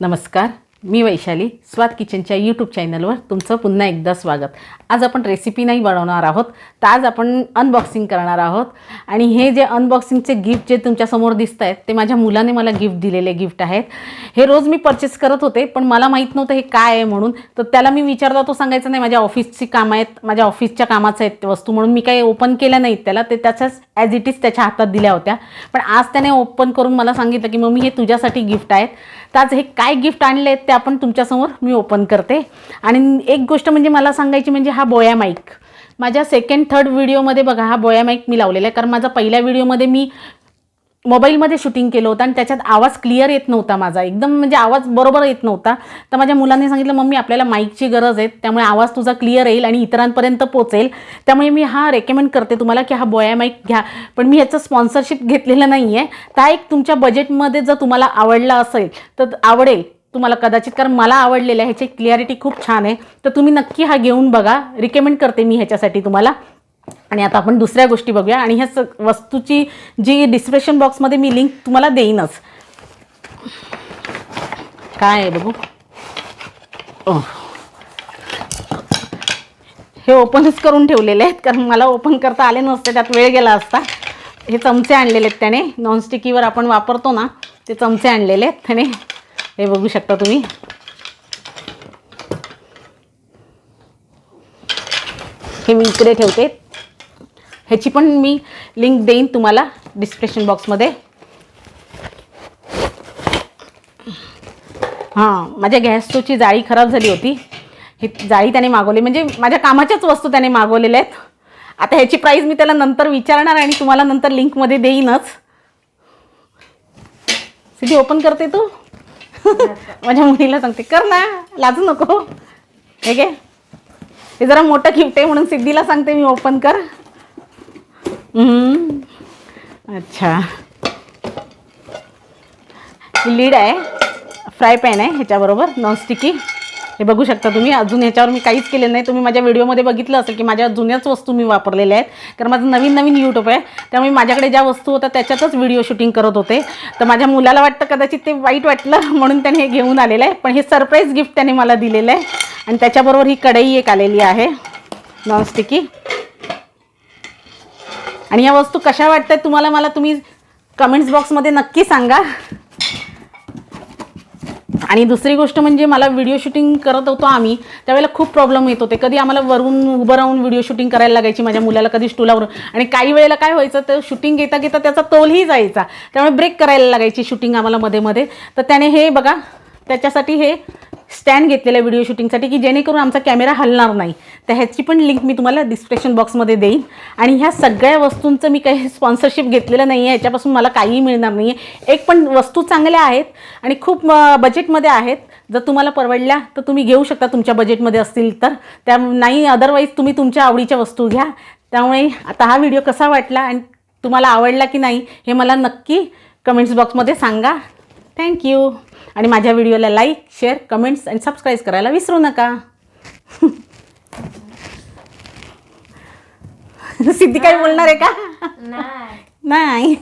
नमस्कार, मी वैशाली स्वाद किचनच्या यूट्यूब चॅनलवर तुमचं पुन्हा एकदा स्वागत। आज आपण रेसिपी नाही बनवणार आहोत, तर आज आपण अनबॉक्सिंग करणार आहोत। आणि हे जे अनबॉक्सिंगचे गिफ्ट जे तुमच्या समोर दिसत आहेत ते माझ्या मुलाने मला गिफ्ट दिलेले गिफ्ट आहेत। हे रोज मी परचेस करत होते, पण मला माहित नव्हतं हे काय आहे म्हणून। तर त्याला मी विचारला, तो सांगायचा नाही माझ्या ऑफिसची काम आहेत, माझ्या ऑफिसच्या कामाचं आहेत वस्तू, म्हणून मी काही ओपन केल्या नाहीत त्याला। ते त्याच्याच ॲज इट इज त्याच्या हातात दिल्या होत्या। पण आज त्याने ओपन करून मला सांगितलं की मम्मी हे तुझ्यासाठी गिफ्ट आहेत। तर आज हे काय गिफ्ट आणले आहेत ते आपण तुमच्यासमोर मी ओपन करते। आणि एक गोष्ट म्हणजे मला सांगायची म्हणजे हा बोया माईक माझ्या सेकंड थर्ड व्हिडिओमध्ये बघा, हा बोया माईक मी लावलेला आहे। कारण माझा पहिल्या व्हिडिओमध्ये मी मोबाईलमध्ये शूटिंग केलं होतं आणि त्याच्यात आवाज क्लिअर येत नव्हता, माझा एकदम म्हणजे आवाज बरोबर येत नव्हता। तर माझ्या मुलांनी सांगितलं मम्मी आपल्याला माईकची गरज आहे, त्यामुळे आवाज तुझा क्लिअर येईल आणि इतरांपर्यंत पोहोचेल। त्यामुळे मी हा रेकमेंड करते तुम्हाला की हा बोया माईक घ्या। पण मी याचं स्पॉन्सरशिप घेतलेलं नाही आहे। तर एक तुमच्या बजेटमध्ये जर तुम्हाला आवडला असेल तर आवडेल तुम्हाला कदाचित, कारण मला आवडलेलं आहे, ह्याची क्लिअरिटी खूप छान आहे। तर तुम्ही नक्की हा घेऊन बघा, रिकमेंड करते मी ह्याच्यासाठी तुम्हाला। आणि आता आपण दुसऱ्या गोष्टी बघूया। आणि ह्या वस्तूची जी डिस्क्रिप्शन बॉक्समध्ये मी लिंक तुम्हाला देईनच। काय आहे बघू, हे ओपनच करून ठेवलेले आहेत कारण मला ओपन करता आले नसते, त्यात वेळ गेला असता। हे चमचे आणलेले आहेत त्याने, नॉनस्टिकीवर आपण वापरतो ना ते चमचे आणलेले आहेत त्याने, हे बघू शकता तुम्ही। हे मी इकडे ठेवते, ह्याची पण मी लिंक देईन तुम्हाला डिस्क्रिप्शन बॉक्समध्ये। हां, माझ्या गॅस स्टोवची जाळी खराब झाली होती, ही जाळी त्याने मागवली, म्हणजे माझ्या कामाच्याच वस्तू त्याने मागवलेल्या आहेत। आता ह्याची प्राईस मी त्याला नंतर विचारणार आणि तुम्हाला नंतर लिंकमध्ये देईनच। सिद्धी ओपन करते तू? माझ्या मुलीला सांगते कर ना, लाजू नको। हे घे, हे जरा मोठं गिफ्ट आहे म्हणून सिद्धीला सांगते मी ओपन कर। अच्छा, ही लीड आहे, फ्राय पॅन आहे ह्याच्याबरोबर नॉनस्टिकी, हे बघू शकता तुम्ही। अजून ह्याच्यावर मी काहीच केलं नाही, तुम्ही माझ्या व्हिडिओमध्ये बघितलं असेल की माझ्या जुन्याच वस्तू मी वापरलेल्या आहेत। कारण माझं नवीन यूट्यूब आहे, त्यामुळे माझ्याकडे ज्या वस्तू होत्या त्याच्यातच व्हिडिओ शूटिंग करत होते। तर माझ्या मुलाला वाटतं कदाचित ते वाईट वाटलं म्हणून त्याने हे घेऊन आलेलं आहे, पण हे सरप्राईज गिफ्ट त्याने मला दिलेलं आहे। आणि त्याच्याबरोबर ही कढई एक आलेली आहे नॉनस्टिकी। आणि या वस्तू कशा वाटतात तुम्हाला मला तुम्ही कमेंट्स बॉक्समध्ये नक्की सांगा। आणि दुसरी गोष्ट म्हणजे मला व्हिडिओ शूटिंग करत होतो आम्ही, त्यावेळेला खूप प्रॉब्लेम येत होते। कधी आम्हाला वरून उभं राहून व्हिडिओ शूटिंग करायला लागायची माझ्या मुलाला, कधी स्टूलावर, आणि काही वेळेला काय व्हायचं तर शूटिंग घेता घेता त्याचा तोलही जायचा, त्यामुळे ब्रेक करायला लागायची शूटिंग आम्हाला मध्ये मध्ये। तर त्याने हे बघा त्याच्यासाठी हे स्टँड घेतलेलं आहे व्हिडिओ शूटिंगसाठी, की जेणेकरून आमचा कॅमेरा हलणार नाही। तर ह्याची पण लिंक मी तुम्हाला डिस्क्रिप्शन बॉक्समध्ये देईन। आणि ह्या सगळ्या वस्तूंचं मी काही स्पॉन्सरशिप घेतलेलं नाही आहे, ह्याच्यापासून मला काहीही मिळणार नाही आहे। एक पण वस्तू चांगल्या आहेत आणि खूप बजेटमध्ये आहेत, जर तुम्हाला परवडल्या तर तुम्ही घेऊ शकता तुमच्या बजेटमध्ये असतील तर, त्या नाही अदरवाईज तुम्ही तुमच्या आवडीच्या वस्तू घ्या। त्यामुळे आता हा व्हिडिओ कसा वाटला आणि तुम्हाला आवडला की नाही हे मला नक्की कमेंट्स बॉक्समध्ये सांगा। थँक्यू। आणि माझ्या व्हिडिओला लाईक, शेअर, कमेंट्स आणि सबस्क्राईब करायला विसरू नका। सिद्धी काय बोलणार आहे का? नाही।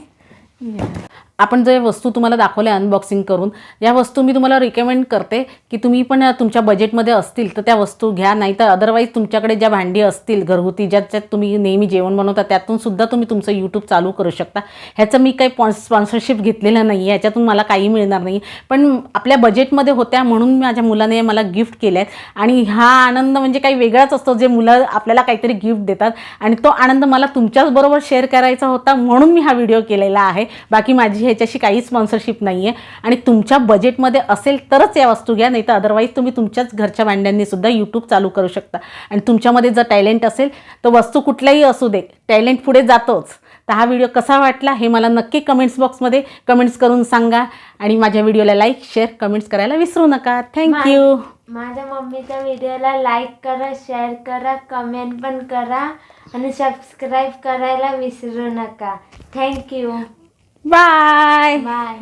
आपण जे वस्तू तुम्हाला दाखवल्या अनबॉक्सिंग करून, या वस्तू मी तुम्हाला रिकमेंड करते की तुम्ही पण तुमच्या बजेटमध्ये असतील तर त्या वस्तू घ्या। नाही तर अदरवाईज तुमच्याकडे ज्या भांडी असतील घरगुती, ज्याच्यात तुम्ही नेहमी जेवण बनवता, त्यातून सुद्धा तुम्ही तुमचं यूट्यूब चालू करू शकता। ह्याचं मी काही स्पॉन्सरशिप घेतलेलं नाही आहे, ह्याच्यातून मला काही मिळणार नाही, पण आपल्या बजेटमध्ये होत्या म्हणून माझ्या मुलाने मला गिफ्ट केले आहेत। आणि हा आनंद म्हणजे काही वेगळाच असतो, जे मुलं आपल्याला काहीतरी गिफ्ट देतात, आणि तो आनंद मला तुमच्याचबरोबर शेअर करायचा होता म्हणून मी हा व्हिडिओ केलेला आहे। बाकी माझी ह्याच्याशी काही स्पॉन्सरशिप नाही आहे। आणि तुमच्या बजेटमध्ये असेल तरच या वस्तू घ्या, नाही तर अदरवाईज तुम्ही तुमच्याच घरच्या भांड्यांनी सुद्धा यूट्यूब चालू करू शकता। आणि तुमच्यामध्ये जर टॅलेंट असेल तर वस्तू कुठल्याही असू दे, टॅलेंट पुढे जातोच। तर हा व्हिडिओ कसा वाटला हे मला नक्की कमेंट्स बॉक्समध्ये कमेंट्स करून सांगा। आणि माझ्या व्हिडिओला लाईक, शेअर, कमेंट्स करायला विसरू नका। थँक्यू। माझ्या मम्मीच्या व्हिडिओला लाईक करा, शेअर करा, कमेंट पण करा आणि सबस्क्राईब करायला विसरू नका। थँक्यू। बाय। बाय.